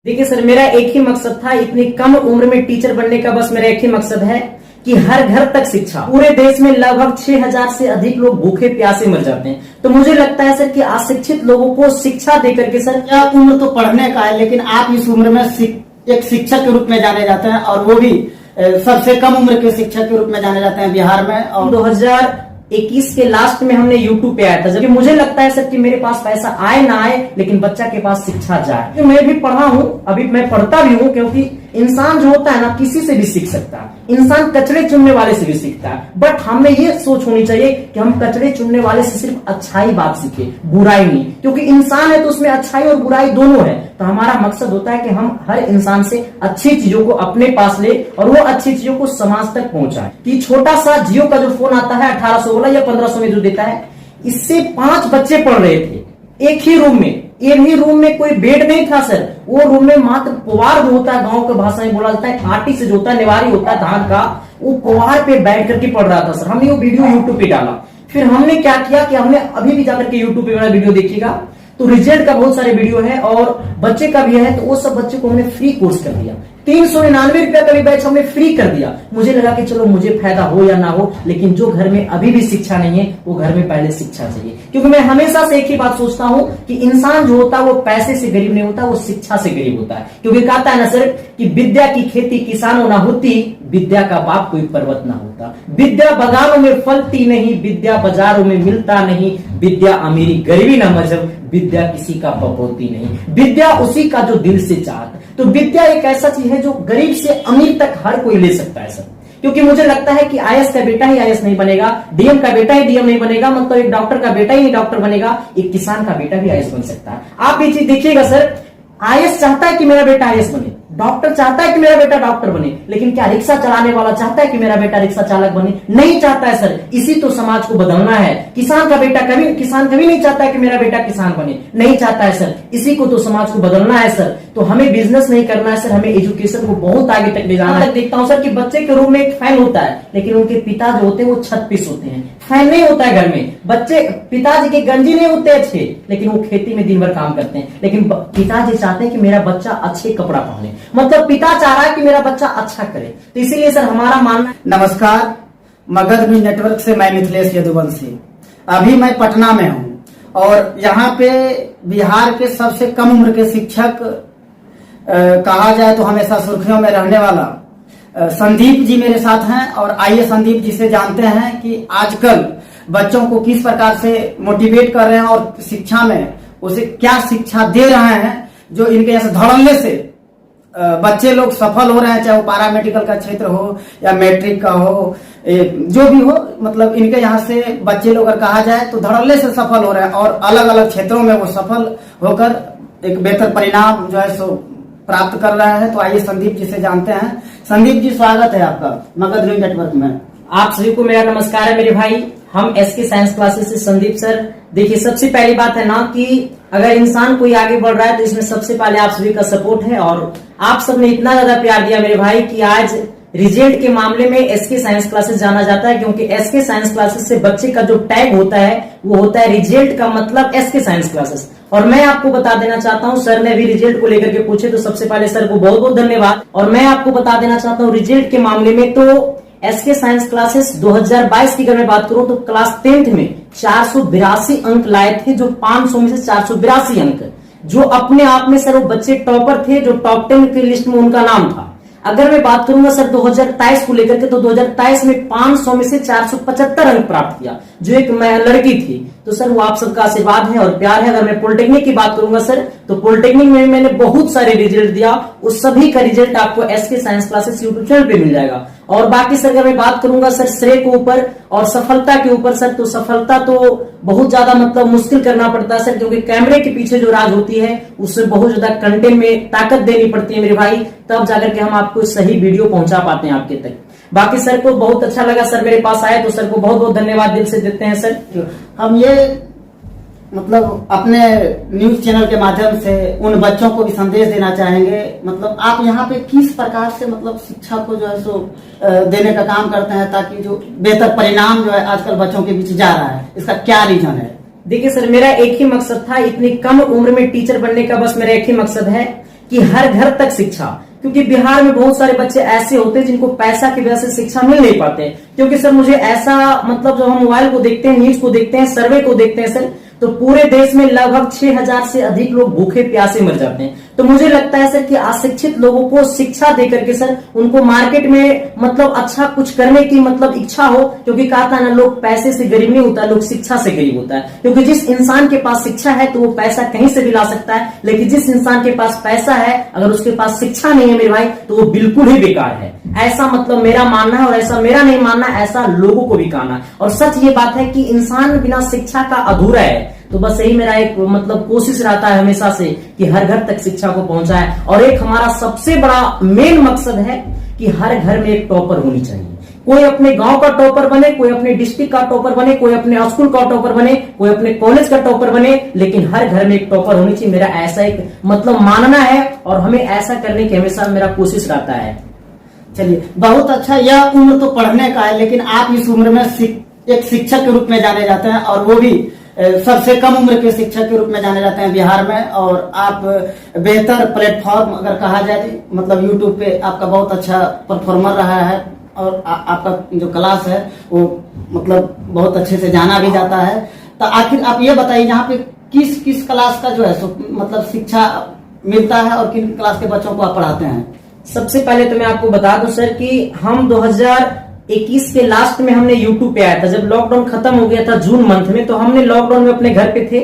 देखिए सर, मेरा एक ही मकसद था। इतनी कम उम्र में टीचर बनने का बस मेरा एक ही मकसद है कि हर घर तक शिक्षा। पूरे देश में लगभग 6000 से अधिक लोग भूखे प्यासे मर जाते हैं। तो मुझे लगता है सर कि अशिक्षित लोगों को शिक्षा देकर के सर, यह उम्र तो पढ़ने का है, लेकिन आप इस उम्र में एक शिक्षक के रूप में जाने जाते हैं, और वो भी सबसे कम उम्र के शिक्षक के रूप में जाने जाते हैं बिहार में। और 2021 के लास्ट में हमने यूट्यूब पे आया था, जबकि मुझे लगता है सर कि मेरे पास पैसा आए ना आए, लेकिन बच्चा के पास शिक्षा जाए। मैं भी पढ़ा हूँ, अभी मैं पढ़ता भी हूँ, क्योंकि इंसान जो होता है ना, किसी से भी सीख सकता है। इंसान कचरे चुनने वाले से भी सीखता है, बट हमें ये सोच होनी चाहिए कि हम कचरे चुनने वाले से सिर्फ अच्छाई बात सीखे, बुराई नहीं। क्योंकि इंसान है तो उसमें अच्छाई और बुराई दोनों है। तो हमारा मकसद होता है कि हम हर इंसान से अच्छी चीजों को अपने पास ले और वो अच्छी चीजों को समाज तक पहुंचाए। कि छोटा सा जियो का जो फोन आता है 1816 या 1500 में जो देता है, इससे 5 बच्चे पढ़ रहे थे एक ही रूम में। एक ही रूम में कोई बेड नहीं था सर, वो रूम में मात्र पुवार जो होता है, गांव के भाषा में बोला जाता है, काटी से जो होता है, निवारी होता है धान का, वो पुवार पे बैठ करके पढ़ रहा था सर। हमने वो वीडियो यूट्यूब पे डाला। फिर हमने क्या किया कि हमने अभी भी जाकर के यूट्यूब पे मेरा वीडियो देखिएगा तो रिजल्ट का बहुत सारे वीडियो है और बच्चे का भी है। तो वो सब बच्चे को हमने फ्री कोर्स कर दिया। 399 रुपया का भी बैच हमने फ्री कर दिया। मुझे लगा कि चलो मुझे फायदा हो या ना हो, लेकिन जो घर में अभी भी शिक्षा नहीं है, वो घर में पहले शिक्षा चाहिए। क्योंकि मैं हमेशा से एक ही बात सोचता हूं कि इंसान जो होता है वो पैसे से गरीब नहीं होता, वो शिक्षा से गरीब होता है। क्योंकि कहता है ना सर कि विद्या की खेती किसानों ना होती, विद्या का बाप कोई पर्वत ना होता। विद्या बागानों में फलती नहीं, विद्या बाजारों में मिलता नहीं, विद्या अमीरी गरीबी ना मजहब, विद्या किसी का बपोती नहीं, विद्या उसी का जो दिल से चाहता। तो विद्या एक ऐसा चीज है जो गरीब से अमीर तक हर कोई ले सकता है सर। क्योंकि मुझे लगता है कि आईएएस का बेटा ही आईएएस नहीं बनेगा, डीएम का बेटा ही डीएम नहीं बनेगा, मतलब एक डॉक्टर का बेटा ही डॉक्टर बनेगा, एक किसान का बेटा भी आईएएस बन सकता है। आप ये चीज देखिएगा सर, आईएएस चाहता है कि मेरा बेटा आईएएस बने, डॉक्टर चाहता है कि मेरा बेटा डॉक्टर बने, लेकिन क्या रिक्शा चलाने वाला चाहता है कि मेरा बेटा रिक्शा चालक बने? नहीं चाहता है सर। इसी तो समाज को बदलना है। किसान कभी नहीं चाहता है कि मेरा बेटा किसान बने, नहीं चाहता है सर। इसी को तो समाज को बदलना है सर। तो हमें बिजनेस नहीं करना है सर, हमें एजुकेशन को बहुत आगे तक ले जाना है। देखता हूँ सर कि बच्चे के रूम में एक फैन होता है, लेकिन उनके पिता जो होते हैं वो छत पे सोते हैं, फैन नहीं होता है घर में। बच्चे पिताजी के गंजी नहीं होते अच्छे, लेकिन वो खेती में दिन भर काम करते हैं। लेकिन पिताजी चाहते हैं कि मेरा बच्चा अच्छे कपड़ा पहने, मतलब पिता चाह रहा है कि मेरा बच्चा अच्छा करे। तो इसीलिए सर हमारा मानना। नमस्कार, मगध न्यूज नेटवर्क से मैं मिथिलेश यदुवंशी। अभी मैं पटना में हूँ और यहाँ पे बिहार के सबसे कम उम्र के शिक्षक कहा जाए तो हमेशा सुर्खियों में रहने वाला संदीप जी मेरे साथ हैं। और आइए संदीप जी से जानते हैं कि आजकल बच्चों को किस प्रकार से मोटिवेट कर रहे हैं और शिक्षा में उसे क्या शिक्षा दे रहे हैं, जो इनके यहाँ से धड़ल्ले से बच्चे लोग सफल हो रहे हैं, चाहे वो पैरामेडिकल का क्षेत्र हो या मैट्रिक का हो, जो भी हो, मतलब इनके यहाँ से बच्चे लोग अगर कहा जाए तो धड़ल्ले से सफल हो रहे हैं और अलग अलग क्षेत्रों में वो सफल होकर एक बेहतर परिणाम जो है सो प्राप्त कर रहे हैं। तो आइए संदीप जी से जानते हैं। संदीप जी, स्वागत है आपका मगध न्यूज नेटवर्क में। आप सभी को मेरा नमस्कार है मेरे भाई। हम एसके साइंस क्लासेस से संदीप सर। देखिए, सबसे पहली बात है ना कि अगर इंसान कोई आगे बढ़ रहा है तो इसमें सबसे पहले आप सभी का सपोर्ट है। और आप सबने इतना ज्यादा प्यार दिया मेरे भाई कि आज रिजल्ट के मामले में एसके साइंस क्लासेस जाना जाता है। क्योंकि एसके साइंस क्लासेस से बच्चे का जो टैग होता है वो होता है रिजल्ट का मतलब एसके साइंस क्लासेस। और मैं आपको बता देना चाहता हूं, सर ने भी रिजल्ट को लेकर के पूछे तो सबसे पहले सर को बहुत बहुत धन्यवाद। और मैं आपको बता देना चाहता हूं रिजल्ट के मामले में तो एसके साइंस क्लासेस 2022 की अगर मैं बात करूं तो क्लास 10th में 482 अंक लाए थे, जो 500 में से 482 अंक, जो अपने आप में सर वो बच्चे टॉपर थे, जो टॉप 10 की लिस्ट में उनका नाम था। अगर मैं बात करूंगा सर 2023 को लेकर के तो 2023 में 500 में से 475 अंक प्राप्त किया, जो एक लड़की थी। तो सर वो आप सबका आशीर्वाद है और प्यार है। अगर मैं पॉलिटेक्निक की बात करूंगा सर तो पॉलिटेक्निक में मैंने बहुत सारे रिजल्ट दिया, उस सभी का रिजल्ट आपको SK science classes YouTube channel पे मिल जाएगा। और बाकी सर अगर मैं बात करूंगा सर श्रेय के ऊपर और सफलता के ऊपर सर, तो सफलता तो बहुत ज्यादा मतलब मुश्किल करना पड़ता है सर, क्योंकि कैमरे के पीछे जो राज होती है उसमें बहुत ज्यादा कंटेंट में ताकत देनी पड़ती है मेरे भाई, तब जाकर के हम आपको सही वीडियो पहुंचा पाते हैं आपके तक। बाकी सर को बहुत अच्छा लगा सर मेरे पास आए, तो सर को बहुत बहुत धन्यवाद दिल से देते हैं सर। हम ये मतलब अपने न्यूज चैनल के माध्यम से उन बच्चों को भी संदेश देना चाहेंगे, मतलब आप यहाँ पे किस प्रकार से मतलब शिक्षा को जो है सो देने का काम करते हैं, ताकि जो बेहतर परिणाम जो है आजकल बच्चों के बीच जा रहा है, इसका क्या रीजन है? देखिए सर, मेरा एक ही मकसद था। इतनी कम उम्र में टीचर बनने का बस मेरा एक ही मकसद है कि हर घर तक शिक्षा, क्योंकि बिहार में बहुत सारे बच्चे ऐसे होते हैं जिनको पैसा की वजह से शिक्षा मिल नहीं पाते। क्योंकि सर मुझे ऐसा मतलब जब हम मोबाइल को देखते हैं, न्यूज को देखते हैं, सर्वे को देखते हैं सर, तो पूरे देश में लगभग 6000 से अधिक लोग भूखे प्यासे मर जाते हैं। तो मुझे लगता है सर कि अशिक्षित लोगों को शिक्षा देकर के सर उनको मार्केट में मतलब अच्छा कुछ करने की मतलब इच्छा हो, क्योंकि कहा था ना, लोग पैसे से गरीब नहीं होता, लोग शिक्षा से गरीब होता है। क्योंकि जिस इंसान के पास शिक्षा है तो वो पैसा कहीं से भी ला सकता है, लेकिन जिस इंसान के पास पैसा है अगर उसके पास शिक्षा नहीं है मेरे भाई, तो वो बिल्कुल ही बेकार है। ऐसा मतलब मेरा मानना है, और ऐसा मेरा नहीं मानना, ऐसा लोगों को भी कहना है। और सच ये बात है कि इंसान बिना शिक्षा का अधूरा है। तो बस यही मेरा एक मतलब कोशिश रहता है हमेशा से कि हर घर तक शिक्षा को पहुंचाए। और एक हमारा सबसे बड़ा मेन मकसद है कि हर घर में एक टॉपर होनी चाहिए। कोई अपने गांव का टॉपर बने, कोई अपने डिस्ट्रिक्ट का टॉपर बने, कोई अपने स्कूल का टॉपर बने, कोई अपने कॉलेज का टॉपर बने, लेकिन हर घर में एक टॉपर होनी चाहिए। मेरा ऐसा एक मतलब मानना है, और हमें ऐसा करने की हमेशा मेरा कोशिश रहता है। चलिए, बहुत अच्छा। यह उम्र तो पढ़ने का है, लेकिन आप इस उम्र में एक शिक्षक के रूप में जाने जाते हैं, और वो भी सबसे कम उम्र के शिक्षक के रूप में जाने जाते हैं बिहार में। और आप बेहतर प्लेटफॉर्म अगर कहा जाए, मतलब यूट्यूब पे आपका बहुत अच्छा परफॉर्मर रहा है, और आपका जो क्लास है वो मतलब बहुत अच्छे से जाना भी जाता है। तो आखिर आप ये बताइए, यहाँ पे किस किस क्लास का जो है मतलब शिक्षा मिलता है, और किन क्लास के बच्चों को आप पढ़ाते हैं? सबसे पहले तो मैं आपको बता दूं सर कि हम 2021 के लास्ट में हमने यूट्यूब पे आया था, जब लॉकडाउन खत्म हो गया था जून मंथ में। तो हमने लॉकडाउन में अपने घर पे थे,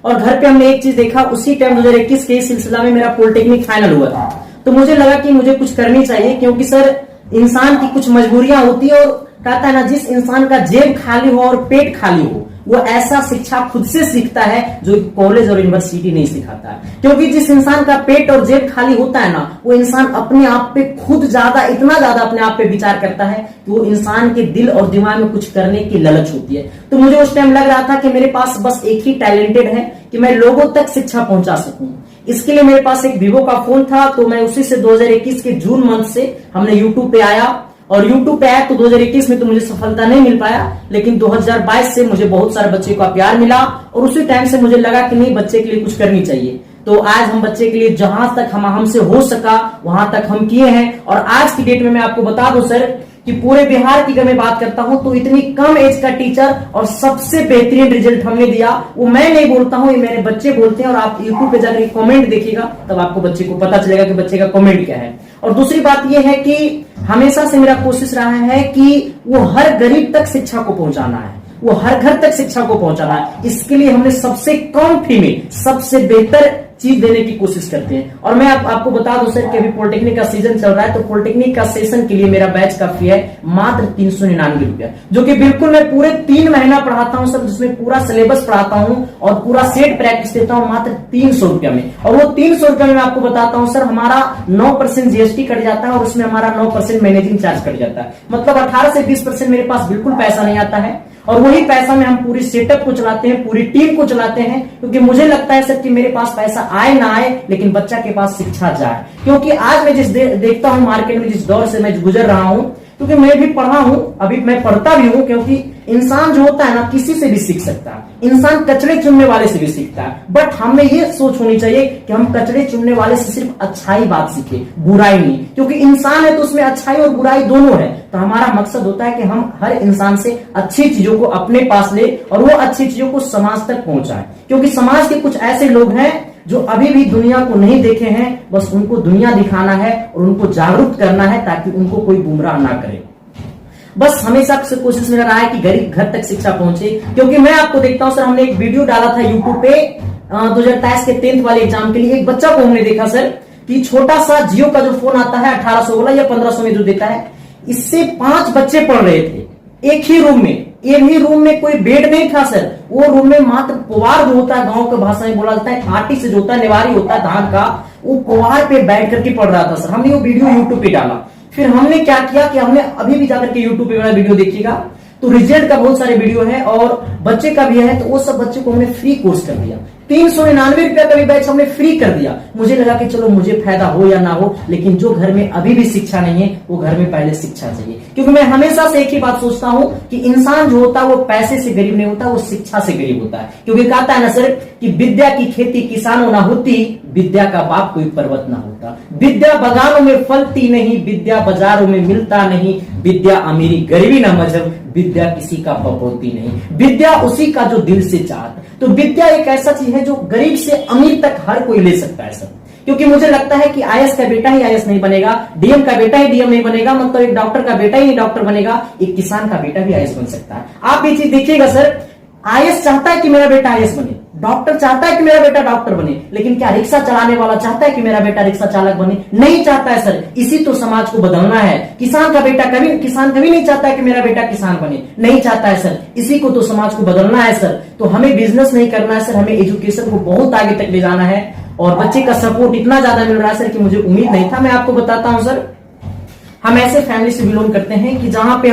और घर पे हमने एक चीज देखा, उसी टाइम 2021 के सिलसिला में मेरा पॉलिटेक्निक फाइनल हुआ था। तो मुझे लगा कि मुझे कुछ करनी चाहिए, क्योंकि सर इंसान की कुछ मजबूरियां होती है, और कहता है ना, जिस इंसान का जेब खाली हो और पेट खाली हो वो ऐसा शिक्षा खुद से सीखता है जो कॉलेज और यूनिवर्सिटी नहीं सिखाता है। क्योंकि जिस इंसान का पेट और जेब खाली होता है ना, वो इंसान अपने आप पे खुद ज्यादा, इतना ज्यादा अपने आप पे विचार करता है कि वो इंसान के दिल और दिमाग में कुछ करने की ललच होती है। तो मुझे उस टाइम लग रहा था कि मेरे पास बस एक ही टैलेंटेड है कि मैं लोगों तक शिक्षा पहुंचा सकूं। इसके लिए मेरे पास एक वीवो का फोन था, तो मैं उसी से 2021 के जून मंथ से हमने यूट्यूब पे आया। और यूट्यूब पे आया तो 2021 में तो मुझे सफलता नहीं मिल पाया, लेकिन 2022 से मुझे बहुत सारे बच्चे का प्यार मिला, और उसी टाइम से मुझे लगा कि नहीं, बच्चे के लिए कुछ करनी चाहिए। तो आज हम बच्चे के लिए जहां तक हमसे हो सका वहां तक हम किए हैं। और आज की डेट में मैं आपको बता दूं सर कि पूरे बिहार की अगर मैं बात करता हूं तो इतनी कम एज का टीचर और सबसे बेहतरीन रिजल्ट हमने दिया, वो मैं नहीं बोलता हूं, ये मेरे बच्चे बोलते हैं। और आप यूट्यूब पे जाकर कमेंट देखिएगा, तब आपको बच्चे को पता चलेगा कि बच्चे का कमेंट क्या है। और दूसरी बात यह है कि हमेशा से मेरा कोशिश रहा है कि वो हर गरीब तक शिक्षा को पहुंचाना है, वो हर घर तक शिक्षा को पहुंचाना है। इसके लिए हमने सबसे कम फी में सबसे बेहतर चीज देने की कोशिश करते हैं। और मैं आपको बता दूं सर कि अभी पॉलिटेक्निक का सीजन चल रहा है, तो पॉलिटेक्निक का सेशन के लिए मेरा बैच का फी है मात्र 399 रुपया, जो कि बिल्कुल मैं पूरे 3 महीना पढ़ाता हूं सर, जिसमें पूरा सिलेबस पढ़ाता हूं और पूरा सेट प्रैक्टिस देता हूं मात्र 300 रुपया में। और वो 300 रुपया में मैं आपको बताता हूं सर, हमारा 9% जीएसटी कट जाता है, और उसमें हमारा 9% मैनेजिंग चार्ज कट जाता है। मतलब 18 से 20% मेरे पास बिल्कुल पैसा नहीं आता है, और वही पैसा में हम पूरी सेटअप को चलाते हैं, पूरी टीम को चलाते हैं। क्योंकि मुझे लगता है सर कि मेरे पास पैसा आए ना आए, लेकिन बच्चा के पास शिक्षा जाए। क्योंकि आज मैं जिस देखता हूं मार्केट में, जिस दौर से मैं गुजर रहा हूं, क्योंकि मैं भी पढ़ा हूं, अभी मैं पढ़ता भी हूं, क्योंकि इंसान जो होता है ना, किसी से भी सीख सकता है। इंसान कचरे चुनने वाले से भी सीखता है, बट हमें ये सोच होनी चाहिए कि हम कचरे चुनने वाले से सिर्फ अच्छाई बात सीखे, बुराई नहीं। क्योंकि इंसान है तो उसमें अच्छाई और बुराई दोनों है। तो हमारा मकसद होता है कि हम हर इंसान से अच्छी चीजों को अपने पास ले, और वो अच्छी चीजों को समाज तक पहुंचाए। क्योंकि समाज के कुछ ऐसे लोग हैं जो अभी भी दुनिया को नहीं देखे हैं, बस उनको दुनिया दिखाना है और उनको जागरूक करना है, ताकि उनको कोई गुमराह ना करे। बस हमेशा से कोशिश मेरा रहा है कि गरीब घर तक शिक्षा पहुंचे। क्योंकि मैं आपको देखता हूं सर, हमने एक वीडियो डाला था यूट्यूब पे 2023 के 10th वाले एग्जाम के लिए। एक बच्चा को हमने देखा सर कि छोटा सा जियो का जो फोन आता है 1800 वाला या 1500 में जो देता है, इससे 5 बच्चे पढ़ रहे थे एक ही रूम में। एक ही रूम में कोई बेड नहीं था सर, वो रूम में मात्र पुआर जो होता है, गांव के भाषा में बोला जाता है, काटी से जो होता है, निवारी होता है धान का, वो पुआर पे बैठ करके पढ़ रहा था सर। हमने वो वीडियो यूट्यूब पे डाला। फिर हमने क्या किया कि हमने अभी भी जाकर के यूट्यूब पे मेरा वीडियो देखिएगा, तो रिजल्ट का बहुत सारे वीडियो है और बच्चे का भी है। तो वो सब बच्चे को हमने फ्री कोर्स कर दिया, 399 रुपया का भी बैच हमने फ्री कर दिया। मुझे लगा कि चलो मुझे फायदा हो या ना हो, लेकिन जो घर में अभी भी शिक्षा नहीं है, वो घर में पहले शिक्षा चाहिए। क्योंकि मैं हमेशा से एक ही बात सोचता हूं कि इंसान जो होता है वो पैसे से गरीब नहीं होता, वो शिक्षा से गरीब होता है। क्योंकि कहता है ना सर कि विद्या की खेती किसानों ना होती, विद्या का बाप कोई पर्वत ना होता। होता। विद्या बगानों में फलती नहीं, विद्या बाजारों में मिलता नहीं, विद्या अमीरी गरीबी ना मजहब, विद्या किसी का बपोती नहीं, विद्या उसी का जो दिल से चाहता। तो विद्या एक ऐसा चीज है जो गरीब से अमीर तक हर कोई ले सकता है सर। क्योंकि मुझे लगता है कि आईएएस का बेटा ही आईएएस नहीं बनेगा, डीएम का बेटा ही डीएम नहीं बनेगा, मतलब एक डॉक्टर का बेटा ही नहीं डॉक्टर बनेगा, एक किसान का बेटा भी आईएएस बन सकता है। आप ये चीज देखिएगा सर, आईएएस चाहता है कि मेरा बेटा आईएएस बने, डॉक्टर चाहता है कि मेरा बेटा डॉक्टर बने, लेकिन क्या रिक्शा चलाने वाला चाहता है कि मेरा बेटा रिक्शा चालक बने? नहीं चाहता है सर। इसी तो समाज को बदलना है। किसान कभी नहीं चाहता है कि मेरा बेटा किसान बने, नहीं चाहता है सर। इसी को तो समाज को बदलना है सर। तो हमें बिजनेस नहीं करना है सर, हमें एजुकेशन को बहुत आगे तक ले जाना है। और बच्चे का सपोर्ट इतना ज्यादा मिल रहा है सर कि मुझे उम्मीद नहीं था। मैं आपको बताता हूं सर, हम ऐसे फैमिली से बिलोंग करते हैं कि जहां पे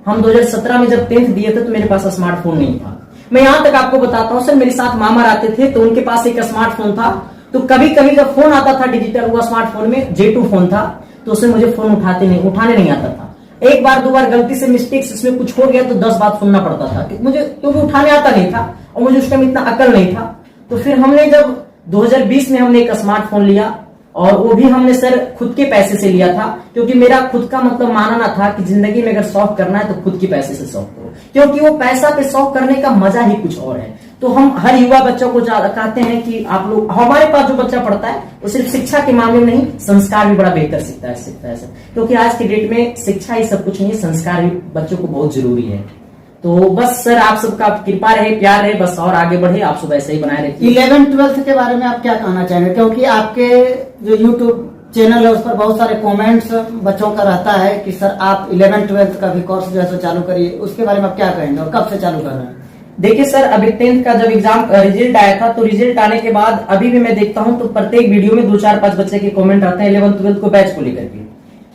हम 2017 में जब 10th दिए थे तो मेरे पास स्मार्टफोन नहीं था। मैं यहां तक आपको बताता हूं सर, मेरे साथ मामा रहते थे तो उनके पास एक स्मार्टफोन था। तो कभी कभी जब फोन आता था डिजिटल हुआ स्मार्टफोन में, J2 फोन था, तो उसमें मुझे फोन उठाने नहीं आता था। एक बार दो बार गलती से मिस्टेक इसमें कुछ हो गया तो 10 बात सुनना पड़ता था मुझे, क्योंकि उठाने आता नहीं था और मुझे उस टाइम इतना अकल नहीं था। तो फिर हमने जब 2020 में हमने एक स्मार्टफोन लिया, और वो भी हमने सर खुद के पैसे से लिया था, क्योंकि मेरा खुद का मतलब मानना था कि जिंदगी में अगर शौक करना है तो खुद के पैसे से शौक करो, क्योंकि वो पैसा पे शौक करने का मजा ही कुछ और है। तो हम हर युवा बच्चों को कहते हैं कि आप लोग, हमारे पास जो बच्चा पढ़ता है वो सिर्फ शिक्षा के मामले में नहीं, संस्कार भी बड़ा बेहतर सीखता है सर। क्योंकि आज की डेट में शिक्षा ही सब कुछ नहीं है, संस्कार भी बच्चों को बहुत जरूरी है। तो बस सर आप सबका कृपा रहे, प्यार रहे, बस और आगे बढ़े, आप सब ऐसे ही बनाए रखिए। 11th-12th के बारे में आप क्या कहना चाहेंगे? क्योंकि आपके जो YouTube चैनल है उस पर बहुत सारे कमेंट्स बच्चों का रहता है कि सर आप 11th-12th का भी कोर्स जो है सो चालू करिए, उसके बारे में आप क्या कहेंगे और कब से चालू कर रहे हैं? देखिए सर, अभी 10th का जब एग्जाम रिजल्ट आया था, तो रिजल्ट आने के बाद अभी भी मैं देखता हूं तो प्रत्येक वीडियो में 2, 4, 5 बच्चे के कमेंट आते हैं 11th 12th को बैच को लेकर के।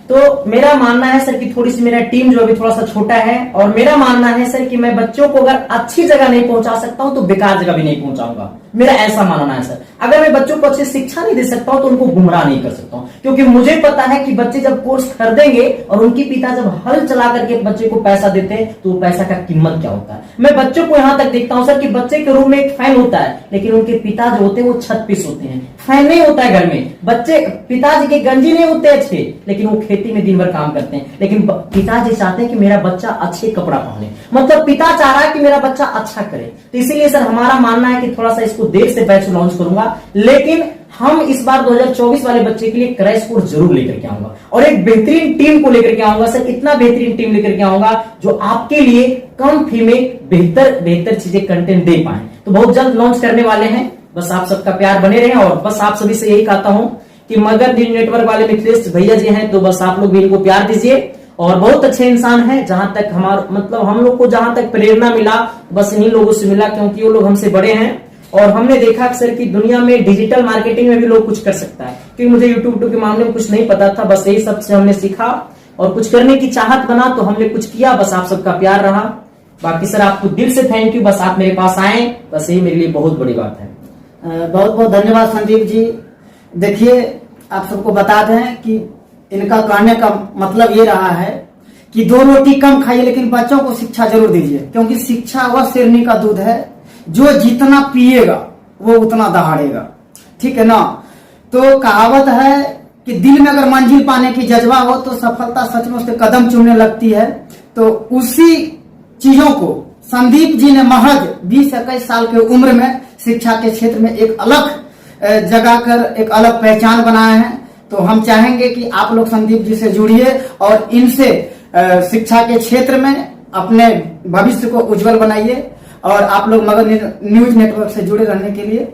तो मेरा मानना है सर कि थोड़ी सी मेरा टीम जो अभी थोड़ा सा छोटा है, और मेरा मानना है सर कि मैं बच्चों को अगर अच्छी जगह नहीं पहुंचा सकता हूं तो बेकार जगह भी नहीं पहुंचाऊंगा। मेरा ऐसा मानना है सर। अगर मैं बच्चों को अच्छी शिक्षा नहीं दे सकता हूं तो उनको गुमराह नहीं कर सकता हूं, क्योंकि मुझे पता है कि बच्चे जब कोर्स खरीदेंगे और उनके पिता जब हल चला करके बच्चे को पैसा देते हैं तो पैसा का कीमत क्या होता है। मैं बच्चों को यहां तक देखता हूं सर कि बच्चे के रूम में एक फैन होता है, लेकिन उनके पिता जो होते हैं वो छत पे सोते हैं, फैन नहीं होता है घर में। बच्चे पिताजी के गंजी नहीं होते अच्छे, लेकिन वो खेती में दिन भर काम करते हैं, लेकिन पिताजी चाहते हैं कि मेरा बच्चा अच्छे कपड़ा पहने, मतलब पिता चाह रहा है कि मेरा बच्चा अच्छा करे। तो इसीलिए सर हमारा मानना है कि थोड़ा सा इसको देर से बैच लॉन्च करूंगा, लेकिन हम इस बार 2024 वाले बच्चे के लिए क्रैश कोर्स जरूर लेकर के आऊंगा और एक बेहतरीन टीम को लेकर के आऊंगा सर। इतना बेहतरीन टीम लेकर के आऊंगा जो आपके लिए कम फी में बेहतर चीजें कंटेंट दे पाए। तो बहुत जल्द लॉन्च करने वाले हैं, बस आप सबका प्यार बने रहे। और बस आप सभी से यही कहता हूं कि मगध नेटवर्क वाले मिथिलेश भैया जी हैं, तो बस आप लोग भी इनको प्यार दीजिए। और बहुत अच्छे इंसान हैं, जहां तक मतलब हम लोग को जहां तक प्रेरणा मिला बस इन्हीं लोगों से मिला, क्योंकि वो लोग हमसे बड़े हैं। और हमने देखा सर कि दुनिया में डिजिटल मार्केटिंग में भी लोग कुछ कर सकता है, क्योंकि मुझे यूट्यूब के मामले में कुछ नहीं पता था। बस यही सबसे हमने सीखा और कुछ करने की चाहत बना तो हमने कुछ किया। बस आप सबका प्यार रहा। बाकी सर आपको दिल से थैंक यू, बस आप मेरे पास आए, बस यही मेरे लिए बहुत बड़ी बात है। बहुत बहुत धन्यवाद संदीप जी। देखिए आप सबको बता दें कि इनका कहने का मतलब ये रहा है कि 2 रोटी कम खाइए लेकिन बच्चों को शिक्षा जरूर दीजिए, क्योंकि शिक्षा वह शेरनी का दूध है जो जितना पिएगा वो उतना दहाड़ेगा। ठीक है ना? तो कहावत है कि दिल में अगर मंजिल पाने की जज्बा हो तो सफलता सच में उसके कदम चूमने लगती है। तो उसी चीजों को संदीप जी ने महज 20-21 साल की उम्र में शिक्षा के क्षेत्र में एक अलग जगह कर एक अलग पहचान बनाए हैं। तो हम चाहेंगे कि आप लोग संदीप जी से जुड़िए और इनसे शिक्षा के क्षेत्र में अपने भविष्य को उज्जवल बनाइए। और आप लोग मगध न्यूज नेटवर्क से जुड़े रहने के लिए